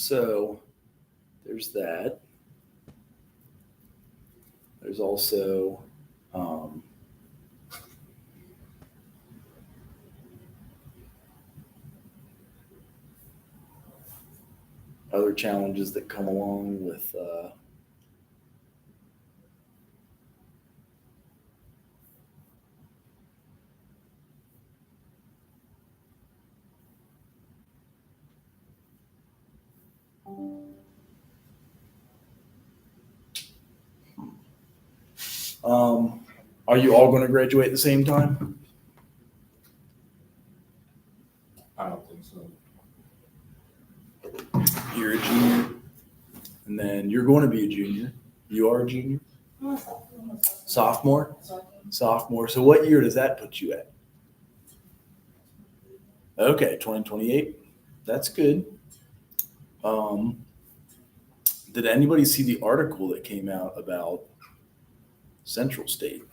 So there's that. There's also other challenges that come along with are you all going to graduate at the same time? I don't think so. You're a junior, and then you're going to be a junior. You are a junior? Sophomore? Sophomore. So what year does that put you at? Okay, 2028. That's good. Did anybody see the article that came out about Central State?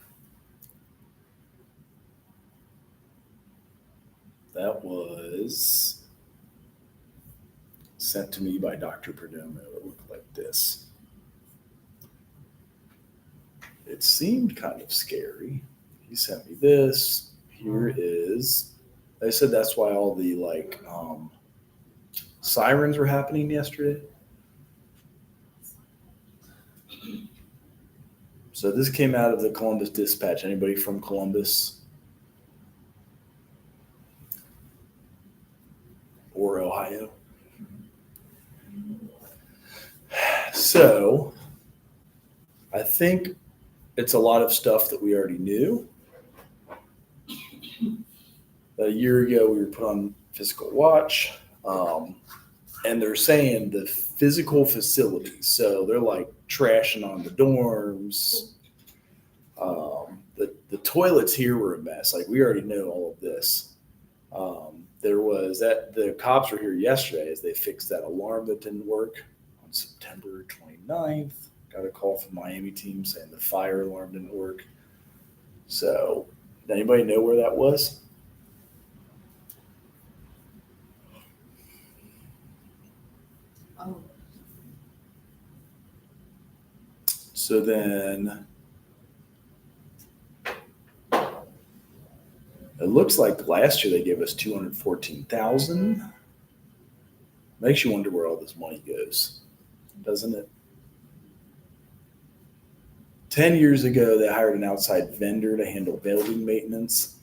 That was sent to me by Dr. Perdomo. It looked like this. It seemed kind of scary. He sent me this. Here is, they said that's why all the sirens were happening yesterday. So this came out of the Columbus Dispatch. Anybody from Columbus or Ohio? So I think it's a lot of stuff that we already knew. A year ago, we were put on physical watch, and they're saying the physical facilities. So they're like trashing on the dorms. The toilets here were a mess. Like we already know all of this. There was that the cops were here yesterday as they fixed that alarm that didn't work on September 29th. Got a call from Miami team saying the fire alarm didn't work. So, did anybody know where that was? Oh. So then it looks like last year they gave us $214,000. Makes you wonder where all this money goes, doesn't it? 10 years ago, they hired an outside vendor to handle building maintenance.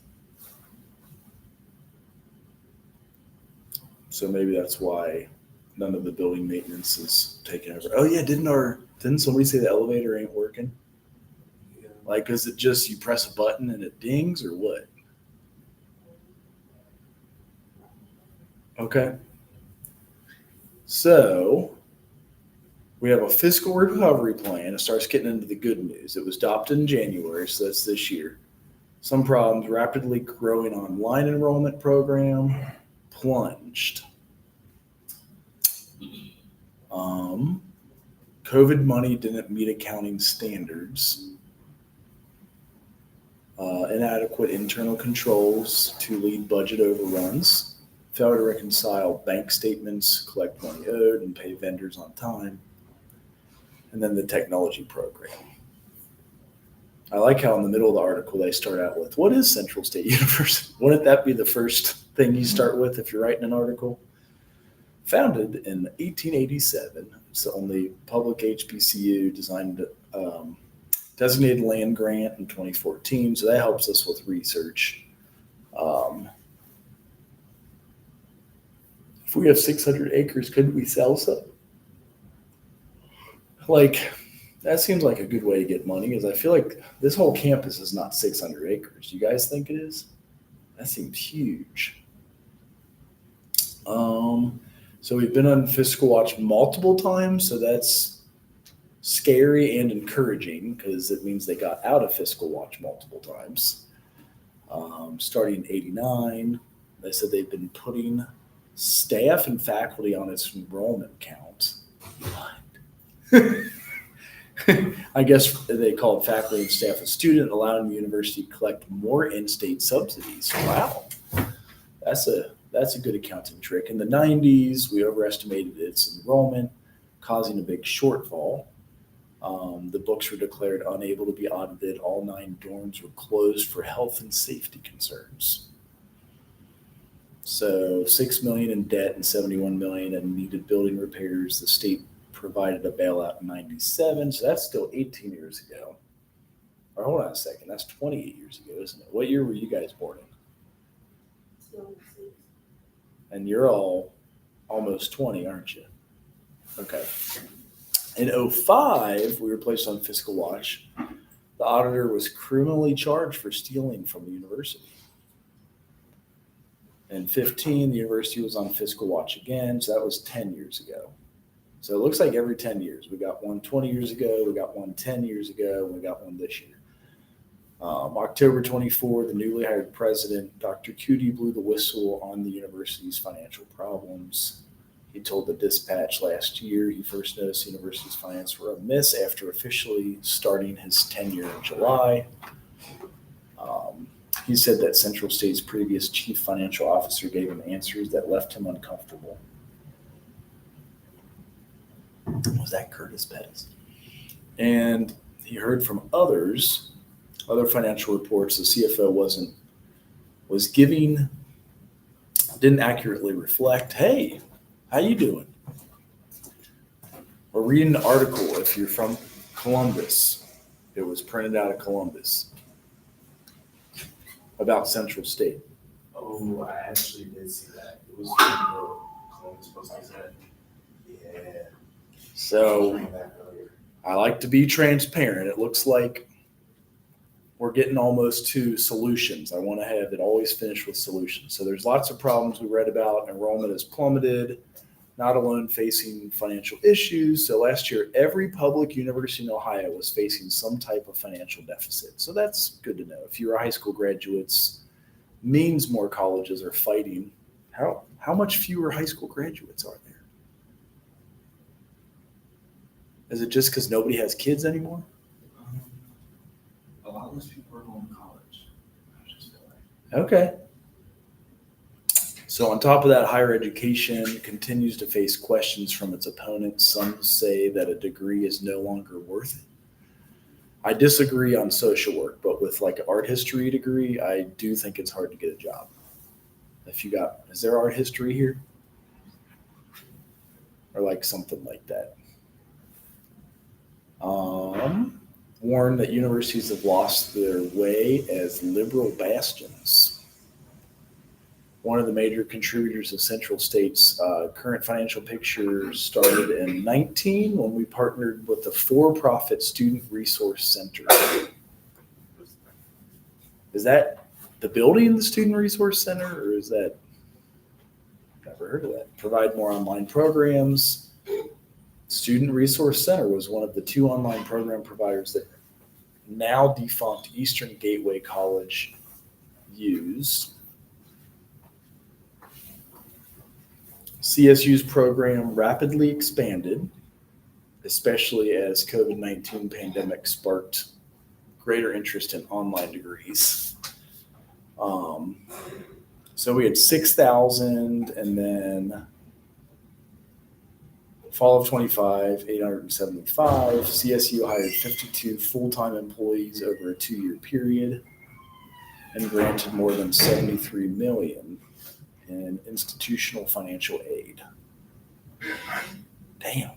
So maybe that's why none of the building maintenance is taken over. Oh yeah, didn't somebody say the elevator ain't working? Yeah. Like, is it just you press a button and it dings or what? Okay. So we have a fiscal recovery plan. It starts getting into the good news. It was adopted in January, so that's this year. Some problems: rapidly growing online enrollment program plunged. COVID money didn't meet accounting standards. Inadequate internal controls to lead budget overruns. Failure to reconcile bank statements, collect money owed, and pay vendors on time. And then the technology program. I like how in the middle of the article they start out with, what is Central State University? Wouldn't that be the first thing you start with if you're writing an article? Founded in 1887, it's the only public HBCU designed designated land grant in 2014, so that helps us with research. If we have 600 acres, couldn't we sell some? Like, that seems like a good way to get money, because I feel like this whole campus is not 600 acres. You guys think it is? That seems huge. So we've been on fiscal watch multiple times, so that's scary and encouraging because it means they got out of fiscal watch multiple times. Starting in 89, they said they've been putting staff and faculty on its enrollment count. I guess they called faculty and staff a student, allowing the university to collect more in-state subsidies. Wow, that's a That's a good accounting trick. In the 90s, we overestimated its enrollment, causing a big shortfall. The books were declared unable to be audited. All 9 dorms were closed for health and safety concerns. So $6 million in debt and $71 million in needed building repairs. The state provided a bailout in 97. So that's still 18 years ago. Or hold on a second. That's 28 years ago, isn't it? What year were you guys born in? And you're all almost 20, aren't you? Okay. In 2005, we were placed on fiscal watch. The auditor was criminally charged for stealing from the university. In 2015, the university was on fiscal watch again, so that was 10 years ago. So it looks like every 10 years. We got one 20 years ago, we got one 10 years ago, and we got one this year. October 24, the newly hired president, Dr. Cudi, blew the whistle on the university's financial problems. He told the Dispatch last year he first noticed the university's finances were amiss after officially starting his tenure in July. He said that Central State's previous chief financial officer gave him answers that left him uncomfortable. Was that Curtis Pettis? And he heard from other financial reports the CFO didn't accurately reflect, hey, how you doing? Or reading an article if you're from Columbus. It was printed out of Columbus about Central State. Oh, I actually did see that. It was Columbus Post Gazette. Yeah. So I was that earlier. I like to be transparent. It looks like we're getting almost to solutions. I want to have it always finish with solutions. So there's lots of problems we read about. Enrollment has plummeted, not alone facing financial issues. So last year, every public university in Ohio was facing some type of financial deficit. So that's good to know. If you're a high school graduates, means more colleges are fighting. How much fewer high school graduates are there? Is it just because nobody has kids anymore? A lot of those people are going to college. I just feel like. Okay. So on top of that, higher education continues to face questions from its opponents. Some say that a degree is no longer worth it. I disagree on social work, but with like an art history degree, I do think it's hard to get a job. Is there art history here? Or like something like that. Warned that universities have lost their way as liberal bastions. One of the major contributors of Central State's current financial picture started in 19 when we partnered with the for-profit Student Resource Center. Is that the building, the Student Resource Center, or is that? Never heard of that. Provide more online programs. Student Resource Center was one of the 2 online program providers that now defunct Eastern Gateway College used. CSU's program rapidly expanded, especially as COVID-19 pandemic sparked greater interest in online degrees. So we had 6,000, and then fall of 25, 875. CSU hired 52 full-time employees over a 2-year period and granted more than $73 million in institutional financial aid. Damn.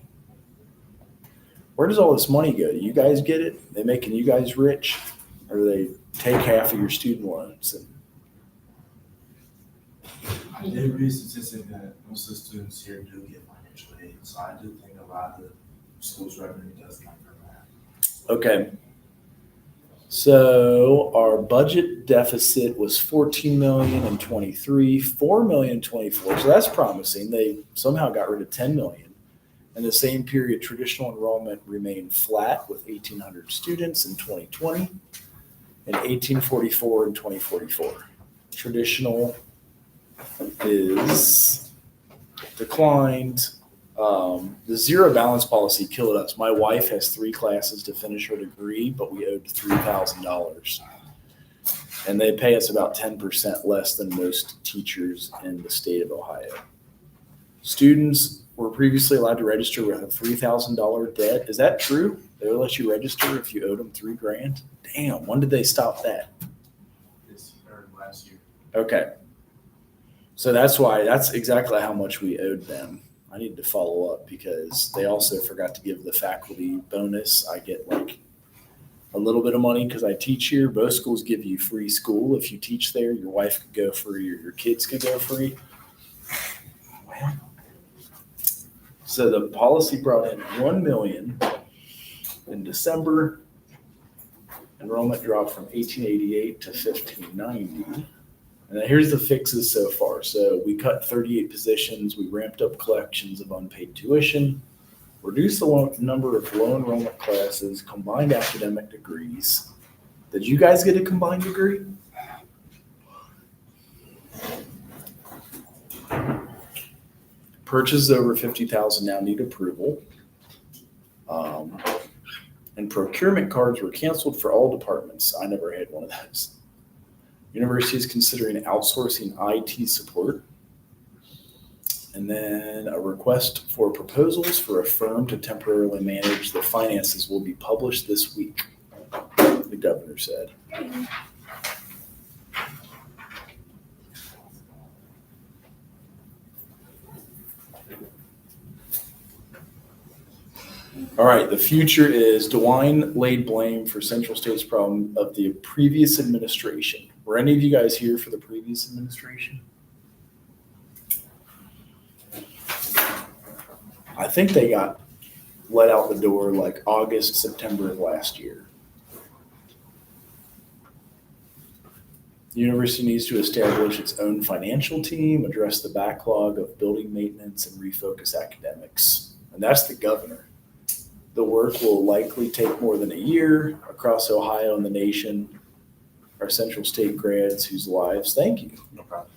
Where does all this money go? Do you guys get it? They making you guys rich? Or do they take half of your student loans? I did read a statistic that most of the students here do get financial aid, so I do think a lot of the school's revenue does come from that. Okay. So our budget deficit was $14 million in 23, $4 million in 24. So that's promising. They somehow got rid of $10 million. In the same period, traditional enrollment remained flat with 1,800 students in 2020 and 1,844 in 2044. Traditional is declined. The zero balance policy killed us. My wife has 3 classes to finish her degree, but we owed $3,000. And they pay us about 10% less than most teachers in the state of Ohio. Students were previously allowed to register with a $3,000 debt. Is that true? They will let you register if you owed them $3,000. Damn, when did they stop that? This or last year. Okay. So that's exactly how much we owed them. I need to follow up because they also forgot to give the faculty bonus. I get like a little bit of money because I teach here. Both schools give you free school. If you teach there, your wife could go free or your kids could go free. Well, so the policy brought in 1 million in December. Enrollment dropped from 1888 to 1590. And then here's the fixes so far. So we cut 38 positions. We ramped up collections of unpaid tuition, reduced the number of low enrollment classes, combined academic degrees. Did you guys get a combined degree? Purchases over 50,000 now need approval. And procurement cards were canceled for all departments. I never had one of those. University is considering outsourcing IT support. And then a request for proposals for a firm to temporarily manage the finances will be published this week, the governor said. All right, the future is DeWine laid blame for Central State's problem of the previous administration. Were any of you guys here for the previous administration? I think they got let out the door like August, September of last year. The university needs to establish its own financial team, address the backlog of building maintenance, and refocus academics. And that's the governor. The work will likely take more than a year across Ohio and the nation. Our Central State grads whose lives, thank you. No problem.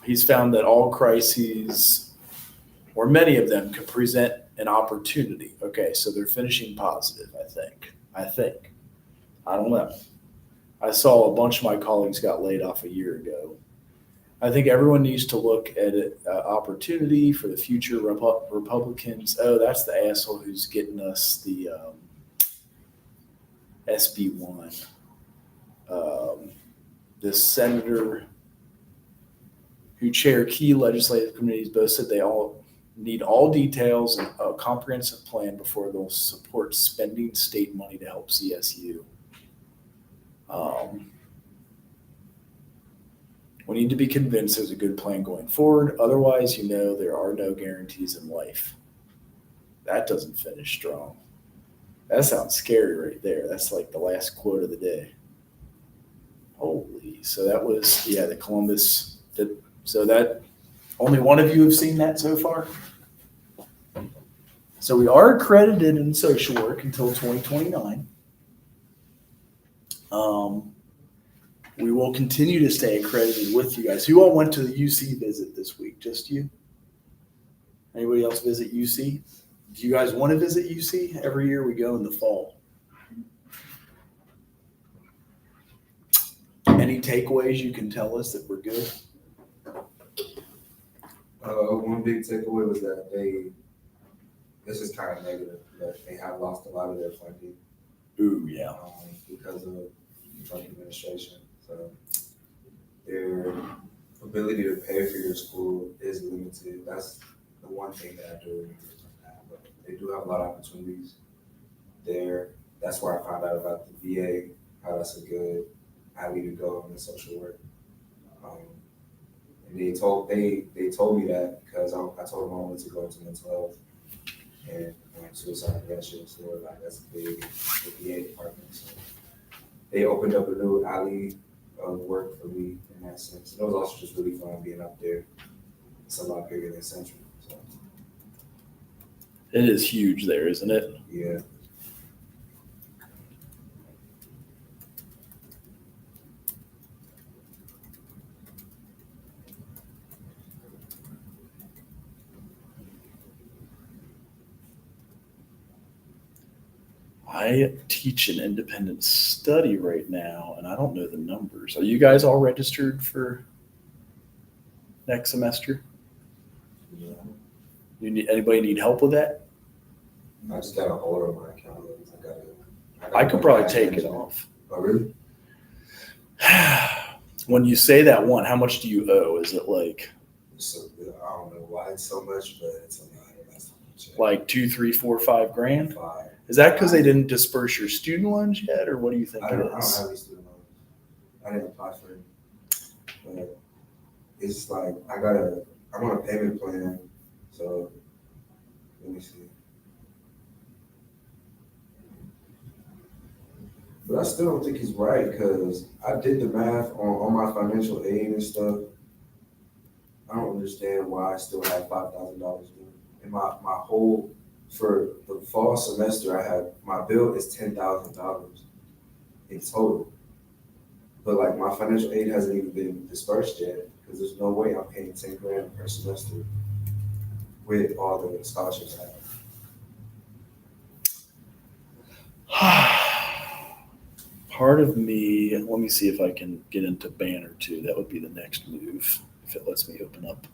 He's found that all crises, or many of them, can present an opportunity. Okay, so they're finishing positive, I think. I don't know. I saw a bunch of my colleagues got laid off a year ago. I think everyone needs to look at it, opportunity for the future. Republicans, oh, that's the asshole who's getting us the SB1. This senator who chair key legislative committees both said they all need all details and a comprehensive plan before they'll support spending state money to help CSU. We need to be convinced there's a good plan going forward. Otherwise, there are no guarantees in life. That doesn't finish strong. That sounds scary right there. That's like the last quote of the day. Holy. So that was, the Columbus. So that only one of you have seen that so far? So we are accredited in social work until 2029. We will continue to stay accredited with you guys. Who all went to the UC visit this week? Just you? Anybody else visit UC? Do you guys want to visit UC? Every year we go in the fall. Any takeaways you can tell us that we're good? One big takeaway was that this is kind of negative, but they have lost a lot of their funding. Ooh, yeah. Because of the Trump administration. So their ability to pay for your school is limited. That's the one thing that I do remember from that. But they do have a lot of opportunities there. That's where I found out about the VA, how that's a good alley to go in social work. And they told me that because I told them I wanted to go into mental health and suicide prevention. So like that's a big the VA department. So they opened up a new alley of work for me in that sense. And it was also just really fun being up there. It's a lot bigger than Central. So. It is huge there, isn't it? Yeah. I teach an independent study right now, and I don't know the numbers. Are you guys all registered for next semester? Yeah. Anybody need help with that? I just got a hold of my account. I could probably take it off. Oh, really? When you say that one, how much do you owe? Is it like So, I don't know why it's so much, but it's a lot. That's how much. like 2, 3, 4, 5 grand? 5. Is that because they didn't disperse your student loans yet, or what do you think I it don't have is? any student loans. I didn't apply for it. But it's like I'm on a payment plan, so let me see. But I still don't think he's right because I did the math on my financial aid and stuff. I don't understand why I still have $5,000 due. And my whole, for the fall semester, I have, my bill is $10,000 in total. But like my financial aid hasn't even been dispersed yet because there's no way I'm paying 10 grand per semester with all the scholarships I have. Part of me, let me see if I can get into Banner too. That would be the next move if it lets me open up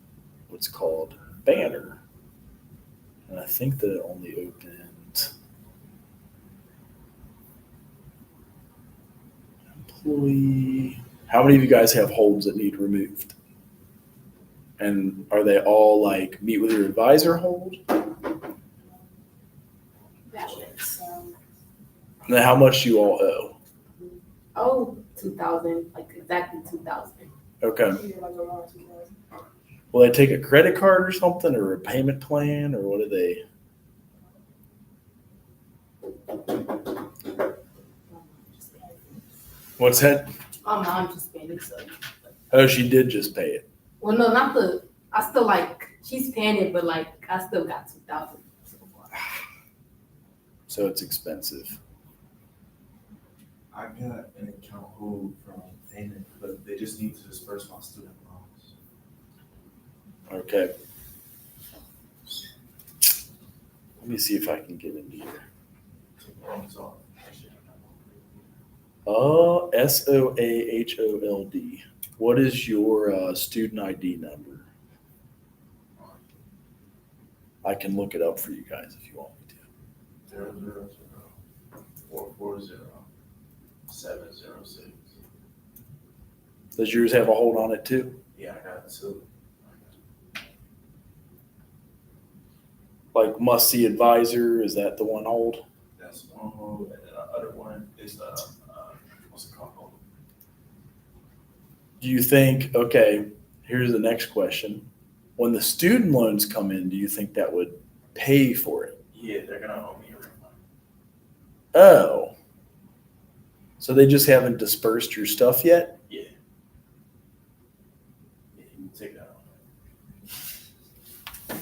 what's called Banner. And I think that it only opened employee. How many of you guys have holds that need removed? And are they all like meet with your advisor hold? balance. And then how much do you all owe? Oh, 2,000, like exactly 2,000. Okay. Will they take a credit card or something, or a payment plan, or what do they? What's that? My mom just paid it, so. Oh, she did just pay it. Well, no, not the. I still she's paying it, but I still got 2,000 so far. So it's expensive. I got an account hold from payment, but they just need to disperse my student loans. Okay. Let me see if I can get into here. Take the loans off. SOAHOLD. What is your student ID number? I can look it up for you guys if you want me to. 000 440 706. Does yours have a hold on it too? Yeah, I got 2. Like must see advisor, is that the one hold? That's one hold, and then the other one is what's it called? Do you think, okay, here's the next question. When the student loans come in, do you think that would pay for it? Yeah, they're gonna owe me a refund. Oh. So they just haven't dispersed your stuff yet? Yeah. Yeah, you can take that on.